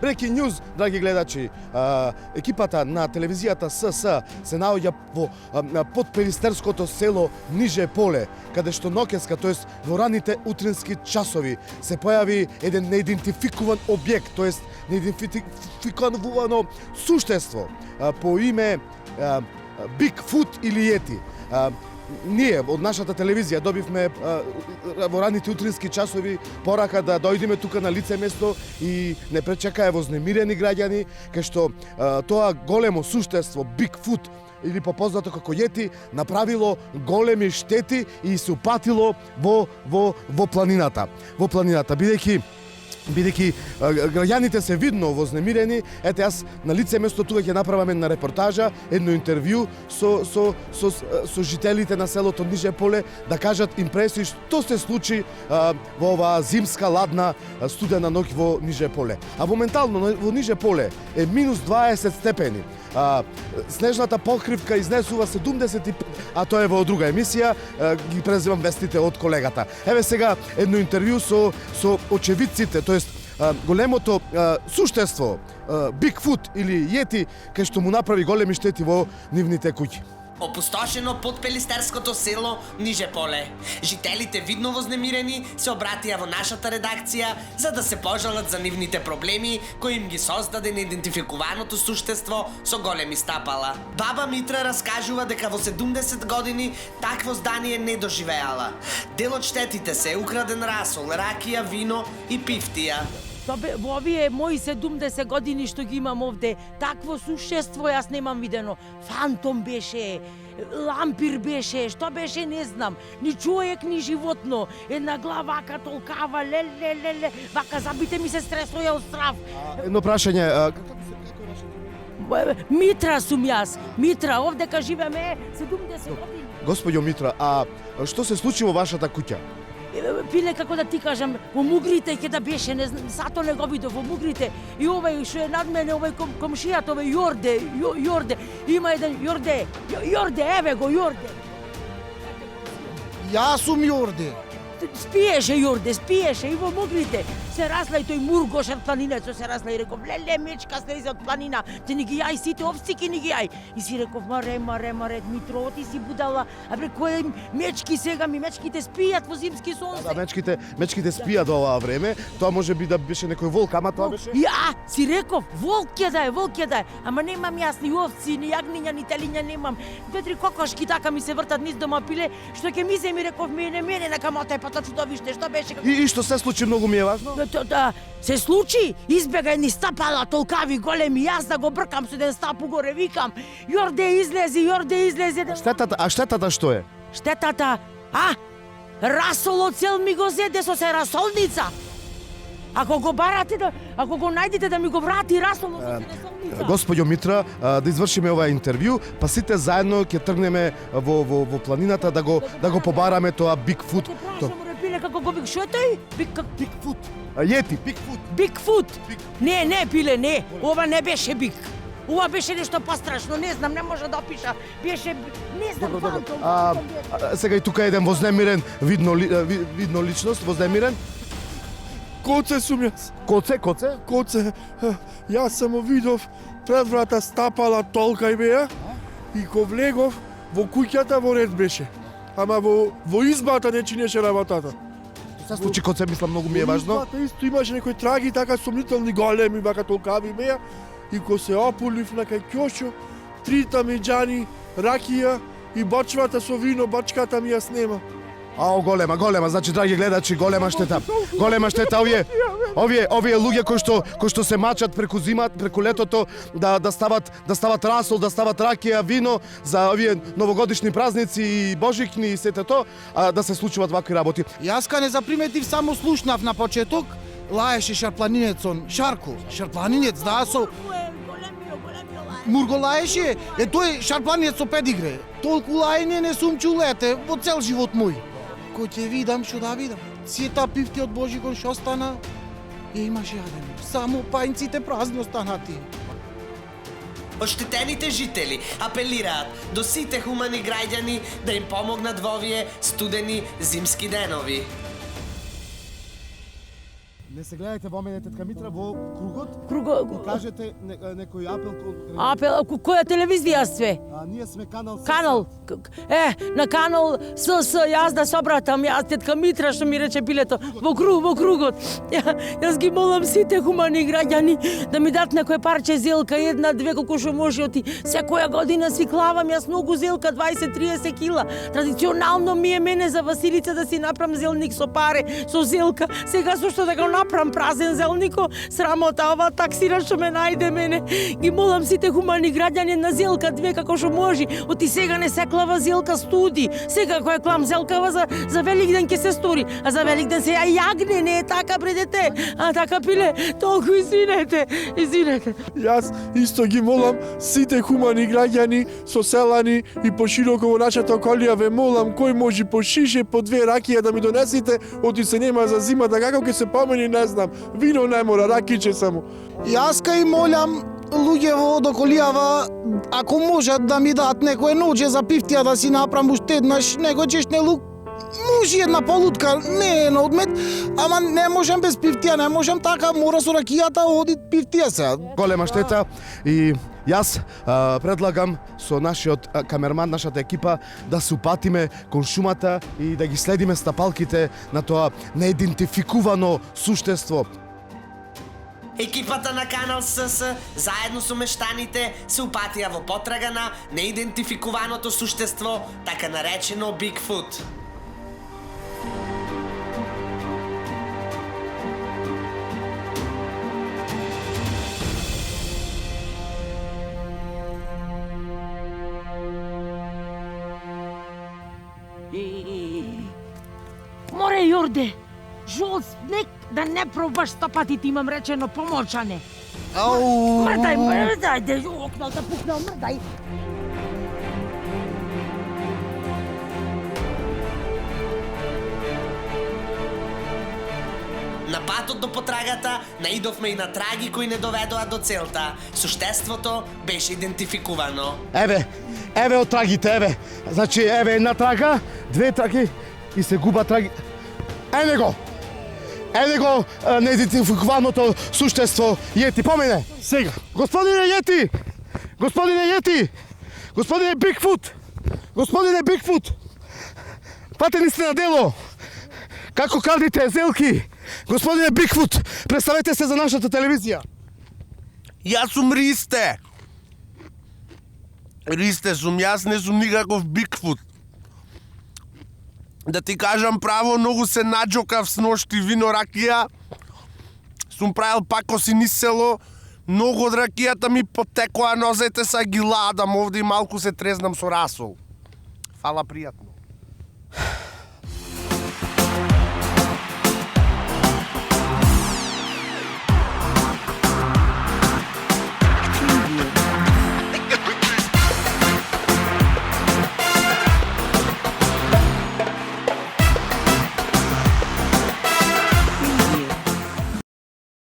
Breaking news, драги гледачи. Екипата на телевизијата СС се наоѓа во под Пелистерското село Ниже поле, каде што ноќеска, тоест во раните утрински часови, се појави еден неидентификуван објект, тоест неидентификувано суштество по име Бигфут или Йети. Ние од нашата телевизија добивме во раните утрински часови порака да дојдеме тука на лице место и не пречекае вознемирени граѓани, кај што тоа големо суштество Бигфут или попознато како Йети направило големи штети и се упатило во планината. Во планината, бидејќи граѓаните се видно вознемирени, ете јас на лице место тука ќе направам една репортажа, едно интервју со жителите на селото Ниже поле да кажат импресии што се случи во оваа зимска ладна студена ноќ во Ниже поле. А моментално во Ниже поле е минус 20 степени. Снежната покривка изнесува 70, а тоа е во друга емисија, ги преземам вестите од колегата. Еве сега едно интервју со очевидците, тоест големото суштество Бигфут или Йети, кај што му направи големи штети во нивните куќи. Опустошено под Пелистерското село Ниже поле. Жителите видно вознемирени се обратија во нашата редакција за да се пожалат за нивните проблеми кои им ги создаде неидентификуваното суштество со големи стапала. Баба Митра раскажува дека во 70 години такво здание не доживеала. Дел од штетите се украден расол, ракија, вино и пифтија. Во овие мои 70 години што ги имам овде, такво суштество јас немам видено. Фантом беше, лампир беше, што беше не знам. Ни човек, ни животно. Една глава вака толкава, леле, вака забите ми се стресоја од страв. Едно прашање, Митра сум јас. Митра, овдека живееме 70 години. Господјо Митра, а што се случи во вашата куќа? Пиле, како да ти кажам, во Мугрите ќе да беше, не знам, сато не го видов во Мугрите. И овој што е над мене, овој комшијат, овој Јорде, има еден Јорде, еве го Јорде. Јас сум Јорде. Спиеше Јорде, и во Мугрите. Се расла и тој Мургошар планинецо се расла и реков, леле, мечка слезе од планина, ти ни ги јај, сите овцики ни ги јај. И си реков, маре, Митро, ти си будала, а бре, кој мечки сега ми, мечките спијат во зимски сонце. Да, мечките спијат во оваа време, тоа може би да беше некој волк, ама тоа беше... Ја, си реков, волк ќе да е, ама немам јас ни овци, ни јагниња, ни телиња немам. Две-три кокошки така ми се вртат низ дома, пиле, што ќе ми се ми реков, мене на камота е па тоа чудовиште, што беше? И што се случи, многу ми е важно? Да, се случи, избега едни стапала толкави големи, јас да го бркам со еден стап угоре, викам, Јорде излезе. Штетата што е? Штетата, расолот цел ми го зеде со се расолница. Ако го ако го најдете да ми го врати расолот со се расолница. Господјо Митра, да извршиме ова интервју, па сите заедно ќе тргнеме во планината да го побараме тоа Бигфут. Пиле, како го биг, шо е тој? Бигфут. Йети, Бигфут. Не, пиле, не. Ова не беше биг. Ова беше нешто пострашно, не знам, не може да опиша. Беше, не знам, фантом. Сега и тука еден вознемирен, видно личност, вознемирен. Коце сум јас. Коце? Јас само видов пред врата стапала толка и беа и ко влегов во куќата во ред беше. Ама во избата не чинеше работата. Се случи Коце, мислам, многу ми е важно. Во избата исто имаше некои траги, така сомнителни големи, вака толкави беа и ко се опулив на кај ќошо, трита меѓани, ракија и бочвата со вино, бочката ми ја снема. Голема, значи, драги гледачи, голема штета. Овие луѓе кои што се мачат преку зимат, преку летото, да стават расол, да стават ракија, вино за овие новогодишни празници и божикни и сете тоа, да се случуваат вакви работи. Јас ка не заприметив, само слушнав на почеток, лаеше шарпланинецон, Шарко, шарпланинец, да, со... Мурго лаеше, тој шарпланиот со педигре. Толку лајне не сум чул, во цел живот мој. Кој ќе видам, што да видам. Сета пивти од Божигон што стана, имаше јадено. Само пајнците празни останати. Оштетените жители апелираат до сите хумани граѓани да им помогнат во овие студени зимски денови. Не се гледате во мене, тетка Митра, во кругот. Круго, Кажете некој апел. апел, која телевизија све? Ние сме канал. Канал, на канал СС, јас да се обратам, јас тетка Митра што ми рече билето, во кругот. Јас ги молам сите хумани граѓани да ми дат некој парче зелка, една, две, колку што може, оти секоја година си клавам јас многу зелка, 20-30 кила. Традиционално ми е мене за Василица да си направам зелник со паре, со зелка. Сега со што да го направам празен зелнико, срамота ова таксира што ме најде мене. Ги молам сите хумани граѓани на зелка две како што може. Оти сега не се клава зелка студи. Сега која клам зелкава за Великден ќе се стори, а за Великден се јагне, не е така бре дете. А така пиле, толку извинете. Јас исто ги молам сите хумани граѓани, соселани и пошироко во нашата околија ве молам кој може по шише, по 2 ракија да ми донесите, оти се нема за зимата, како ќе се помени не знам. Вино не мора, ракиче само. Јас кај молам луѓе во околијава, ако можат да ми дадат некој ноќе за пивтија да си направам уште еднаш некој чешне лук, може една полутка, не е на одмет, ама не можам без пивтија, не можам така, мора со ракијата оди пивтија се. Голема штета и јас предлагам со нашиот камерман, нашата екипа да се упатиме кон шумата и да ги следиме стапалките на тоа неидентификувано суштество. Екипата на Канал СС, заедно со мештаните, се упатија во потрага на неидентификуваното суштество, така наречено Бигфут. Море Јорде, жол снег да не пробаш 100 пати ти имам речено помолчане. Ау! Мрдај, окнал да пукнал, мрдај. На патот до потрагата наидовме и на траги кои не доведоа до целта. Суштеството беше идентификувано. Еве од трагите, еве. Значи, еве една трага, 2 траги и се губа траги. Еве го неидентификуваното суштество Јети, помене. Сега. Господине Јети, господине Бигфут, патени сте на дело. Како крадите зелки? Господине Бигфут, представете се за нашата телевизија. Јас сум Ристе. Ристе сум, јас не сум никаков Бигфут. Да ти кажам право, многу се наџокав с ношти вино ракија. Сум правил пакоси низ село. Многу од ракијата ми потекоа нозете са ги ладам овде и малку се трезнам со расол. Фала пријатно.